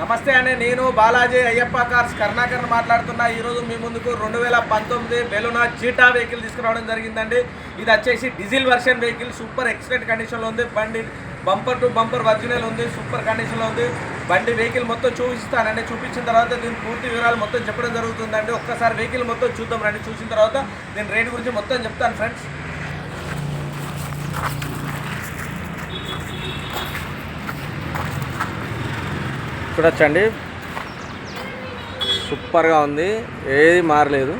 నమస్తే అండి, నేను బాలాజీ అయ్యప్ప కార్స్ కర్ణాకర్ మాట్లాడుతున్నా. ఈరోజు మీ ముందుకు 2019 బెలూనా చీటా వెహికల్ తీసుకురావడం జరిగిందండి. ఇది వచ్చేసి diesel version vehicle. Super excellent కండిషన్లో ఉంది. బండి బంపర్ టు బంపర్ ఒరిజినల్ ఉంది. సూపర్ కండిషన్లో ఉంది. బండి వెహికల్ మొత్తం చూపిస్తానండి. చూపించిన తర్వాత దీని పూర్తి వివరాలు మొత్తం చెప్పడం జరుగుతుందండి. ఒక్కసారి వెహికల్ మొత్తం చూద్దాం రండి. చూసిన తర్వాత దీని రేట్ గురించి మొత్తం చెప్తాను ఫ్రెండ్స్. చూడొచ్చండి, సూపర్గా ఉంది, ఏది మారలేదు.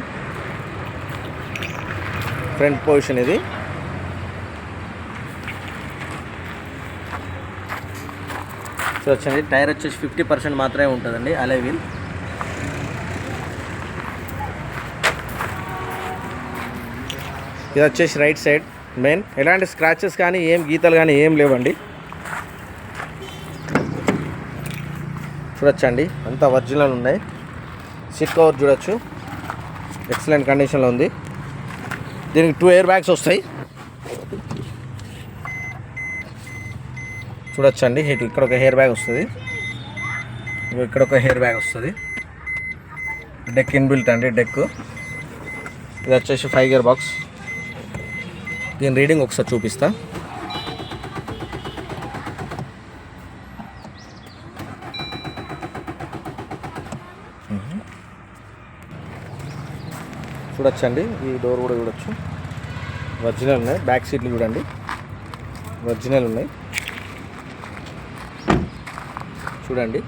ఫ్రంట్ పొజిషన్ ఇది. చూడొచ్చండి, టైర్ వచ్చేసి 50% మాత్రమే ఉంటుందండి. Alloy wheel. ఇది వచ్చేసి రైట్ సైడ్ మెయిన్. ఎలాంటి స్క్రాచెస్ కానీ ఏం గీతలు కానీ ఏం లేవండి. చూడొచ్చండి, అంతా ఒరిజినల్ ఉన్నాయి. సీట్ కవర్ చూడొచ్చు, ఎక్సలెంట్ కండిషన్లో ఉంది. దీనికి 2 ఎయిర్ బ్యాగ్స్ వస్తాయి. చూడొచ్చండి, ఇక్కడ ఒక హెయిర్ బ్యాగ్ వస్తుంది, ఇక్కడ ఒక హెయిర్ బ్యాగ్ వస్తుంది. డెక్ ఇన్బిల్ట్ అండి, డెక్. ఇది వచ్చేసి 5 గేర్ బాక్స్. దీని రీడింగ్ ఒకసారి చూపిస్తా. చూడొచ్చండి, ఈ డోర్ కూడా చూడొచ్చు, ఒరిజినల్ ఉన్నాయి. బ్యాక్ సీట్లు చూడండి, ఒరిజినల్ ఉన్నాయి. చూడండి,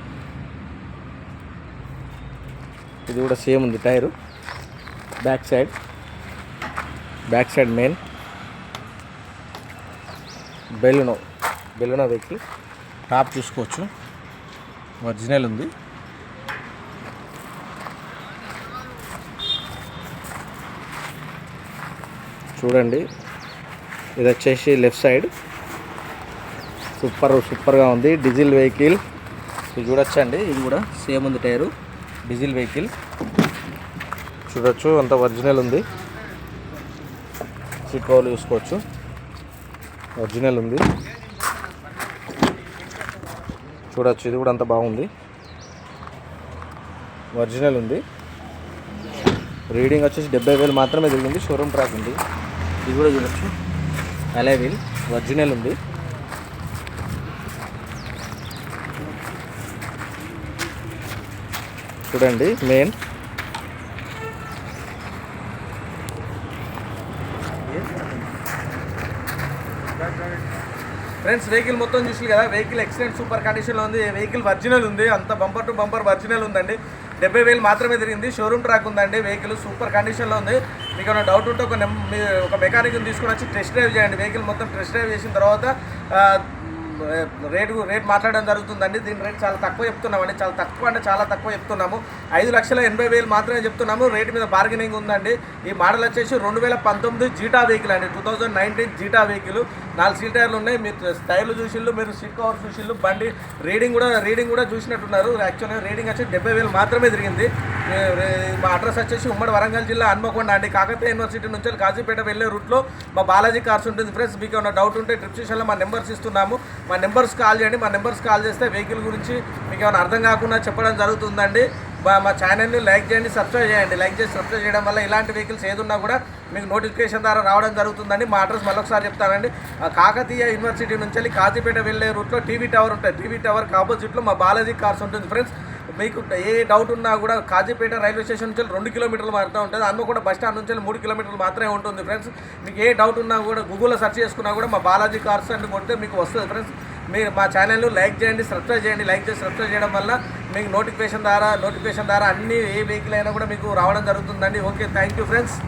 ఇది కూడా సేమ్ ఉంది టైరు. Back side main. బెలూనా వెహికల్. టాప్ చూసుకోవచ్చు, ఒరిజినల్ ఉంది. చూడండి, ఇది వచ్చేసి లెఫ్ట్ సైడ్. సూపర్గా ఉంది. Diesel vehicle. ఇది చూడొచ్చండి, ఇది కూడా సేమ్ ఉంది టైరు. డీజిల్ వెహికల్ చూడొచ్చు, అంత ఒరిజినల్ ఉంది. సీట్ కవర్లు చూసుకోవచ్చు, ఒరిజినల్ ఉంది. చూడొచ్చు, ఇది కూడా అంత బాగుంది, ఒరిజినల్ ఉంది. రీడింగ్ వచ్చేసి 70,000 మాత్రమే తిరిగింది. షోరూమ్ ట్రాక్ ఉంది. ఇది కూడా చూడొచ్చు, అలై వీల్, ఒరిజినల్ ఉంది. చూడండి, మెయిన్. ఫ్రెండ్స్, వెహికల్ మొత్తం చూసి కదా, వెహికల్ ఎక్సలెంట్ సూపర్ కండిషన్లో ఉంది. వెహికల్ ఒరిజినల్ ఉంది, అంత బంపర్ టు బంపర్ ఒరిజినల్ ఉందండి. 70,000 మాత్రమే తిరిగింది. షోరూమ్ ట్రాక్ ఉందండి. వెహికల్ సూపర్ కండిషన్లో ఉంది. మీకు ఏమైనా డౌట్ ఉంటే ఒక మెకానిక్ని తీసుకుని వచ్చి టెస్ట్ డ్రైవ్ చేయండి. వెహికల్ మొత్తం టెస్ట్ డ్రైవ్ చేసిన తర్వాత రేట్ మాట్లాడడం జరుగుతుందండి. దీని రేట్ చాలా తక్కువ చెప్తున్నామండి. చాలా తక్కువ అంటే చాలా తక్కువ చెప్తున్నాము. 5,80,000 మాత్రమే చెప్తున్నాము. రేటు మీద బార్గెనింగ్ ఉందండి. ఈ మోడల్ వచ్చేసి 2019 జీటా వెహికల్ అండి. 2019 జీటా వెహికల్. 4 సీట్ టైర్లు ఉన్నాయి. మీరు టైర్లు చూసిళ్ళు, మీరు సీట్ కవర్ చూసిళ్ళు. బండి రీడింగ్ కూడా చూసినట్టున్నారు. యాక్చువల్గా రీడింగ్ వచ్చి 70,000 మాత్రమే తిరిగింది. మా అడ్రస్ వచ్చేసి ఉమ్మడి వరంగల్ జిల్లా హన్మకొండ అండి. కాకతీయ యూనివర్సిటీ నుంచి కాజీపేట వెళ్ళే రూట్లో మా బాలాజీ కార్స్ ఉంటుంది. ఫ్రెండ్స్, మీకు ఏమైనా డౌట్ ఉంటే డిస్క్రిప్షన్లో మా నెంబర్స్ ఇస్తున్నాము. మా నెంబర్స్ కాల్ చేయండి. మా నెంబర్స్ కాల్ చేస్తే వెహికల్ గురించి మీకు ఏమైనా అర్థం కాకుండా చెప్పడం జరుగుతుందండి. మా ఛానల్ని లైక్ చేయండి, సబ్స్క్రైబ్ చేయండి. లైక్ చేసి సబ్స్క్రైబ్ చేయడం వల్ల ఇలాంటి వెహికల్స్ ఏదున్నా కూడా మీకు నోటిఫికేషన్ ద్వారా రావడం జరుగుతుందండి. మా అడ్రస్ మరొకసారి చెప్తానండి. కాకతీయ యూనివర్సిటీ నుంచి కాజీపేట వెళ్ళే రూట్లో టీవీ టవర్ ఉంటుంది. టీవీ టవర్కి ఆపోజిట్లో మా బాలాజీ కార్స్ ఉంటుంది. ఫ్రెండ్స్, మీకు ఏ డౌట్ ఉన్నా కూడా కాజీపేట రైల్వే స్టేషన్ నుంచి 2 కిలోమీటర్లు మాత్రమే ఉంటుంది. హన్మకొండ బస్ స్టాండ్ నుంచి 3 కిలోమీటర్లు మాత్రమే ఉంటుంది. ఫ్రెండ్స్, మీకు ఏ డౌట్ ఉన్నా కూడా గూగుల్లో సెర్చ్ చేసుకున్నా కూడా మా బాలాజీ కార్స్ అని కొడితే మీకు వస్తుంది. ఫ్రెండ్స్, మీరు మా ఛానల్ను లైక్ చేయండి, సబ్స్క్రైబ్ చేయండి. లైక్ చేసి సబ్స్క్రైబ్ చేయడం వల్ల మీకు నోటిఫికేషన్ ద్వారా అన్ని ఏ వెహికల్ అయినా కూడా మీకు రావడం జరుగుతుందండి. Okay, thank you friends.